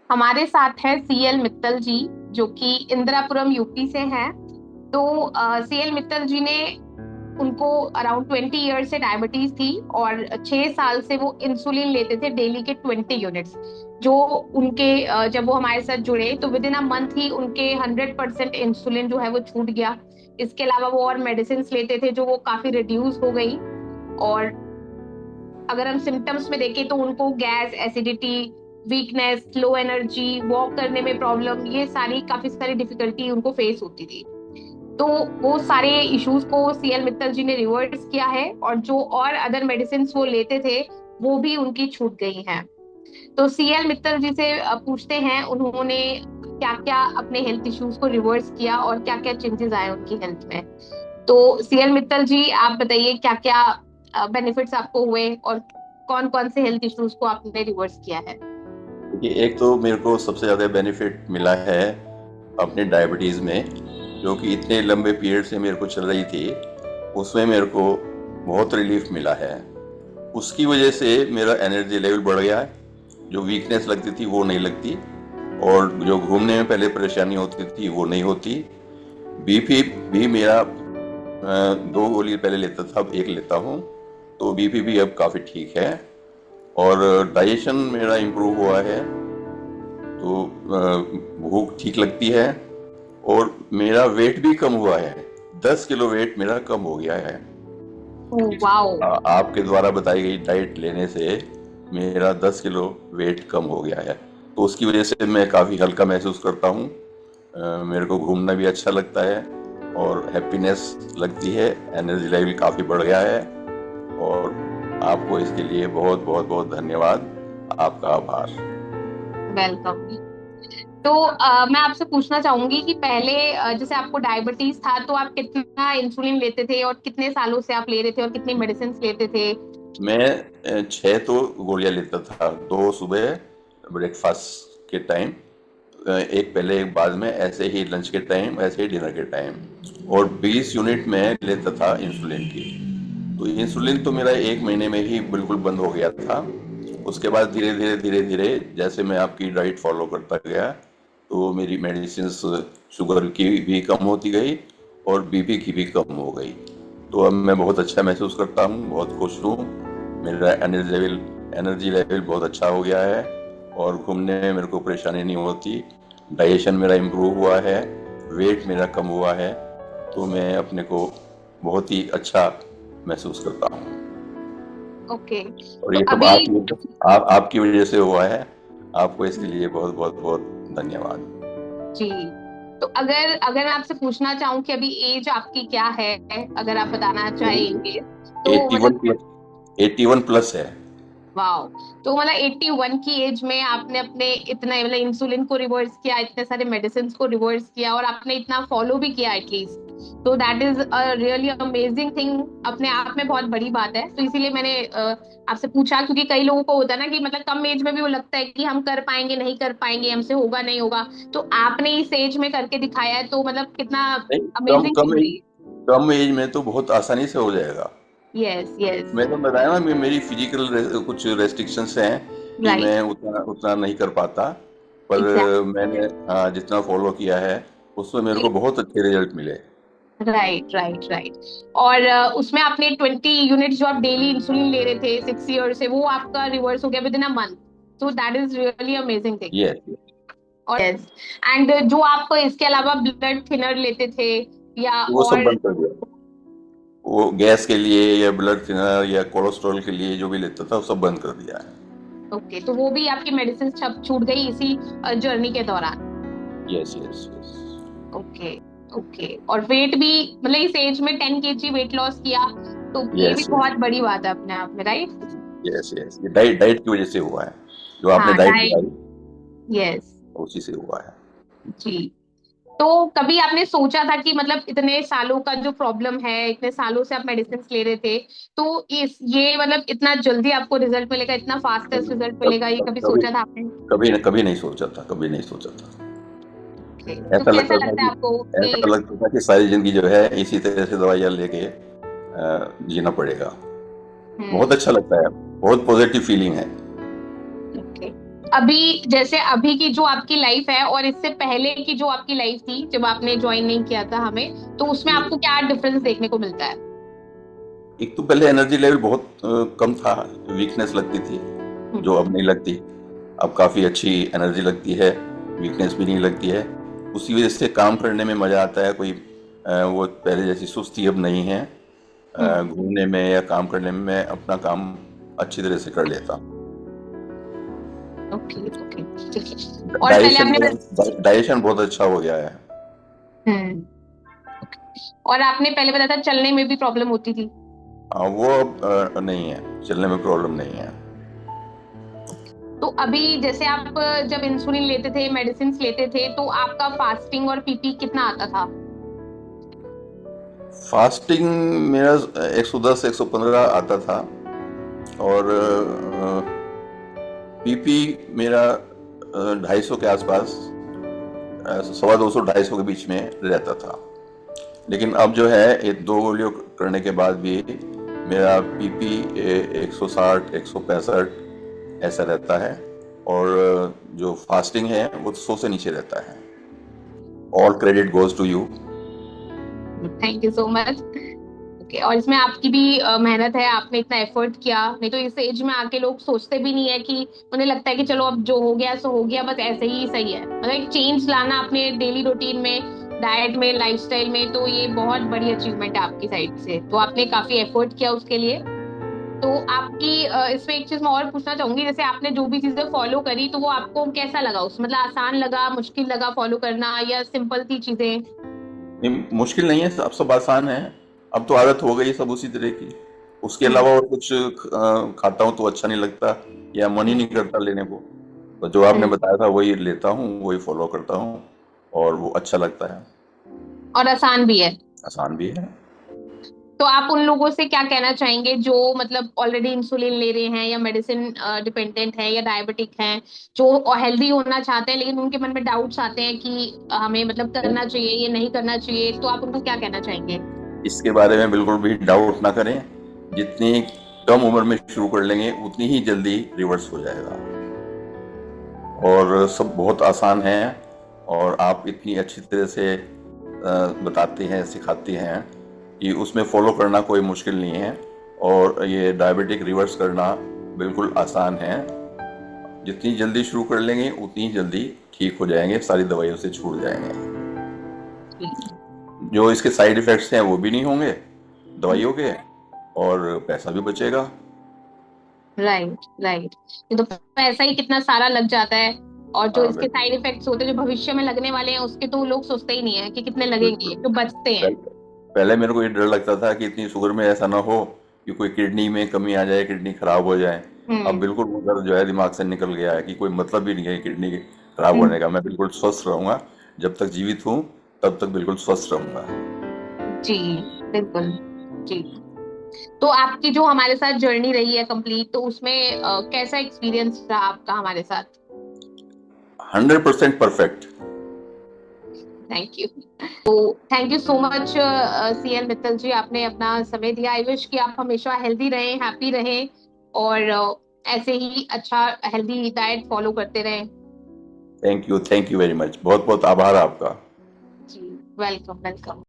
हमारे साथ है सीएल मित्तल जी, जो कि इंदिरापुरम यूपी से हैं। तो सीएल मित्तल जी ने उनको अराउंड 20 ईयर्स से डायबिटीज थी, और 6 साल से वो इंसुलिन लेते थे, डेली के 20 यूनिट्स। जो उनके जब वो हमारे साथ जुड़े तो विद इन अ मंथ ही उनके 100% इंसुलिन जो है वो छूट गया। इसके अलावा वो और मेडिसिन लेते थे जो वो काफी रिड्यूस हो गई। और अगर हम सिम्टम्स में देखें तो उनको gas, acidity, weakness, low energy, walk करने में प्रॉब्लम, ये सारी काफी सारी डिफिकल्टी उनको फेस होती थी। तो वो सारे इश्यूज को सीएल मित्तल जी ने रिवर्स किया है, और जो और अदर मेडिसिन वो लेते थे वो भी उनकी छूट गई हैं। तो सीएल मित्तल जी से पूछते हैं उन्होंने क्या क्या अपने हेल्थ इश्यूज को रिवर्स किया और क्या क्या चेंजेस आए उनकी हेल्थ में। तो सीएल मित्तल जी, आप बताइए क्या क्या बेनिफिट्स आपको हुए और कौन कौन से हेल्थ इश्यूज को आपने रिवर्स किया है। देखिए, एक तो मेरे को सबसे ज़्यादा बेनिफिट मिला है अपने डायबिटीज़ में, जो कि इतने लंबे पीरियड से मेरे को चल रही थी। उसमें मेरे को बहुत रिलीफ मिला है। उसकी वजह से मेरा एनर्जी लेवल बढ़ गया है। जो वीकनेस लगती थी वो नहीं लगती, और जो घूमने में पहले परेशानी होती थी वो नहीं होती। बीपी भी मेरा 2 गोली पहले लेता था, अब एक लेता हूँ। तो बीपी भी अब काफ़ी ठीक है, और डाइजेशन मेरा इम्प्रूव हुआ है। तो भूख ठीक लगती है, और मेरा वेट भी कम हुआ है। 10 किलो वेट मेरा कम हो गया है। Oh wow. आपके द्वारा बताई गई डाइट लेने से मेरा 10 किलो वेट कम हो गया है। तो उसकी वजह से मैं काफ़ी हल्का महसूस करता हूँ। मेरे को घूमना भी अच्छा लगता है, और हैप्पीनेस लगती है। एनर्जी लेवल काफ़ी बढ़ गया है, और आपको इसके लिए बहुत बहुत बहुत धन्यवाद। आपका आभार। वेलकम। तो मैं आपसे पूछना चाहूंगी कि पहले जैसे आपको डायबिटीज था तो आप कितना इंसुलिन लेते थे और कितने सालों से आप ले रहे थे और कितनी मेडिसिन लेते थे। मैं 6 तो गोलियां लेता था, 2 सुबह ब्रेकफास्ट के टाइम, एक पहले एक बाद में, ऐसे ही लंच के टाइम, ऐसे ही डिनर के टाइम। और 20 यूनिट में लेता था इंसुलिन की। तो इंसुलिन तो मेरा 1 महीने में ही बिल्कुल बंद हो गया था। उसके बाद धीरे धीरे धीरे धीरे जैसे मैं आपकी डाइट फॉलो करता गया, तो मेरी मेडिसिन शुगर की भी कम होती गई, और बीपी की भी कम हो गई। तो अब मैं बहुत अच्छा महसूस करता हूँ, बहुत खुश हूँ। मेरा एनर्जी लेवल बहुत अच्छा हो गया है, और घूमने में मेरे को परेशानी नहीं होती। डाइजेशन मेरा इम्प्रूव हुआ है, वेट मेरा कम हुआ है। तो मैं अपने को बहुत ही अच्छा महसूस करता हूँ। ओके। और तो ये सब अभी आपकी वजह से हुआ है। आपको इसके लिए बहुत बहुत बहुत धन्यवाद। जी, तो अगर अगर मैं आपसे पूछना चाहूँ कि अभी एज आपकी क्या है, अगर आप बताना चाहेंगे तो 81 मतलब। प्लस, 81 प्लस है। वाओ। तो मतलब 81 की एज में आपने अपने इतना मतलब इंसुलिन को रिवर्स किया, इतने सारे मेडिसिन को रिवर्स किया, और आपने इतना फॉलो भी किया एटलीस्ट। तो that is a really amazing thing, अपने आप में बहुत बड़ी बात है। तो इसीलिए मैंने आपसे पूछा, क्योंकि कई लोगों को होता है ना कि मतलब कम एज में भी वो लगता है कि हम कर पाएंगे नहीं कर पाएंगे, हमसे होगा नहीं होगा। तो आपने इस एज में करके दिखाया है, तो मतलब कितना नहीं, कम अमेजिंग कम थिंग है एज ये। कम एज में तो बहुत आसानी से हो जाएगा। Yes yes. मैंने बताया ना, मेरी फिजिकल कुछ रेस्ट्रिक्शंस हैं कि राइट। मैं उतना उतना नहीं कर पाता। पर एग्जैक्ट। मैंने, हाँ, जितना फॉलो किया है उसमें मेरे को बहुत अच्छे रिजल्ट मिले। Right right right. और उसमें आपने 20 यूनिट्स जो आप डेली इंसुलिन ले रहे थे 6 ईयर से, वो आपका रिवर्स हो गया with in a month. So that is really amazing thing. Yes. और यस, एंड जो आप इसके अलावा ब्लड थिनर लेते थे या वो सब और। बंद कर दिया। वो गैस के लिए या ब्लड थिनर या कोलेस्ट्रॉल के लिए जो भी लेता था वो सब बंद कर दिया है। ओके, तो वो भी आपकी मेडिसिन छूट गई इसी जर्नी के दौरान। Yes yes yes. Okay. Okay, और वेट भी मतलब इस एज में 10 kg वेट लॉस किया, तो ये भी यस यस बहुत बड़ी बात है अपने आप में, राइट। यस यस, ये डाइट डाइट की वजह से हुआ है। जो आपने हाँ, डाइट डाइट। बताई यस। उसी से हुआ है। जी। तो कभी आपने सोचा था कि मतलब इतने सालों का जो प्रॉब्लम है, इतने सालों से आप मेडिसिन ले रहे थे, तो इस ये मतलब इतना जल्दी आपको रिजल्ट मिलेगा, इतना फास्टेस्ट रिजल्ट मिलेगा, ये कभी कभी सोचा था आपने। कभी नहीं सोचा था, कभी नहीं सोचा था। ओके, तो ऐसा कैसा लगता था लगता है कि आपको कि। ऐसा लगता था कि सारी जिंदगी जो है इसी तरह से दवाइयाँ लेके जीना पड़ेगा। बहुत हम्म। अच्छा लगता है, बहुत पॉजिटिव फीलिंग है। ओके। अभी जैसे अभी की जो आपकी लाइफ है और इससे पहले की जो आपकी लाइफ थी जब आपने ज्वाइन नहीं किया था हमें, तो उसमें जी। आपको क्या डिफरेंस देखने को मिलता है? एक तो पहले एनर्जी लेवल बहुत कम था, वीकनेस लगती थी, हम्म। जो अब नहीं लगती। अब काफ़ी अच्छी एनर्जी लगती है, वीकनेस भी नहीं लगती है। उसी वजह से काम करने में मज़ा आता है। कोई वो पहले जैसी सुस्ती अब नहीं है। हम्म। घूमने में या काम करने में मैं अपना काम अच्छी तरह से कर लेता हूँ। ओके ओके, ठीक है। और पहले आपने डाइजेशन बहुत अच्छा हो गया है। हम्म। और आपने पहले बताया था चलने में भी प्रॉब्लम होती थी। वो अब नहीं है, चलने में प्रॉब्लम नहीं है। तो अभी जैसे आप जब इंसुलिन लेते थे, मेडिसिन लेते थे, तो आपका फास्टिंग और पीपी कितना आता था? फास्टिंग मेरा 110 115 आता था, और पीपी मेरा 250 के आसपास, 125 250 के बीच में रहता था। लेकिन अब जो है ये 2 गोलियों करने के बाद भी मेरा पीपी 160 165 ऐसा रहता है। और जो फास्टिंग है वो 100 से नीचे रहता है। All credit goes to you. Thank you so much. Okay, और इसमें आपकी भी मेहनत है, आपने इतना एफर्ट किया। नहीं तो इस एज में आके लोग सोचते भी नहीं है कि उन्हें लगता है कि चलो अब जो हो गया सो हो गया, बस ऐसे ही सही है। मतलब एक चेंज लाना अपने डेली रूटीन में, डाइट में, लाइफस्टाइल में, तो ये बहुत बड़ी अचीवमेंट है आपकी साइड से। तो आपने काफी एफर्ट किया उसके लिए। तो आपकी इसमें एक चीज मैं और पूछना चाहूंगी, जैसे आपने जो भी चीजें फॉलो करी तो वो आपको कैसा लगा? उस मतलब आसान लगा, मुश्किल लगा फॉलो करना, या सिंपल थी चीजें? ये मुश्किल नहीं है, सब आसान है। अब तो आदत हो गई सब उसी तरह की। उसके हम्म। अलावा और कुछ खाता हूँ तो अच्छा नहीं लगता, या मन ही हम्म। नहीं करता लेने को। तो जो आपने हम्म। बताया था वही लेता हूँ, वही फॉलो करता हूँ, और वो अच्छा लगता है। और आसान भी है। आसान भी है। तो आप उन लोगों से क्या कहना चाहेंगे जो मतलब ऑलरेडी इंसुलिन ले रहे हैं, या मेडिसिन डिपेंडेंट हैं, या डायबिटिक हैं, जो हेल्दी होना चाहते हैं लेकिन उनके मन में डाउट्स आते हैं कि हमें मतलब करना चाहिए या नहीं करना चाहिए, तो आप उनको क्या कहना चाहेंगे? इसके बारे में बिल्कुल भी डाउट ना करें। जितनी कम उम्र में शुरू कर लेंगे उतनी ही जल्दी रिवर्स हो जाएगा। और सब बहुत आसान है, और आप इतनी अच्छी तरह से बताते हैं, सिखाते हैं कि उसमें फॉलो करना कोई मुश्किल नहीं है। और ये डायबिटिक रिवर्स करना बिल्कुल आसान है। जितनी जल्दी शुरू कर लेंगे उतनी ही जल्दी ठीक हो जाएंगे, सारी दवाइयों से छूट जाएंगे। जो इसके साइड इफेक्ट्स हैं वो भी नहीं होंगे दवाइयों के, और पैसा भी बचेगा। Right right. ये तो पैसा ही कितना सारा लग जाता है। और जो हाँ इसके बिल्कुल। साइड इफेक्ट्स होते हैं जो भविष्य में लगने वाले हैं, उसके तो लोग सोचते ही नहीं है कि कितने बिल्कुल। लगेंगे, जो बचते हैं। पहले पहले मेरे को ये डर लगता था कि इतनी शुगर में ऐसा ना हो कि कोई किडनी में कमी आ जाए, किडनी खराब हो जाए। अब हम्म। बिल्कुल वो डर जो है दिमाग से निकल गया है कि कोई मतलब ही नहीं है किडनी के खराब हम्म। होने का। मैं बिल्कुल स्वस्थ रहूंगा, जब तक जीवित हूँ तब तक बिल्कुल स्वस्थ रहूंगा। जी बिल्कुल। जी। तो आपकी जो हमारे साथ जर्नी रही है कंप्लीट, तो उसमें कैसा एक्सपीरियंस रहा आपका हमारे साथ? 100% परफेक्ट। Thank you. तो thank you so much CL Mittal ji, आपने अपना समय दिया। आई विश कि आप हमेशा हेल्दी रहें, हैप्पी रहें, और ऐसे ही अच्छा हेल्दी डाइट फॉलो करते रहें। थैंक यू वेरी मच, बहुत बहुत आभार आपका। जी, वेलकम वेलकम।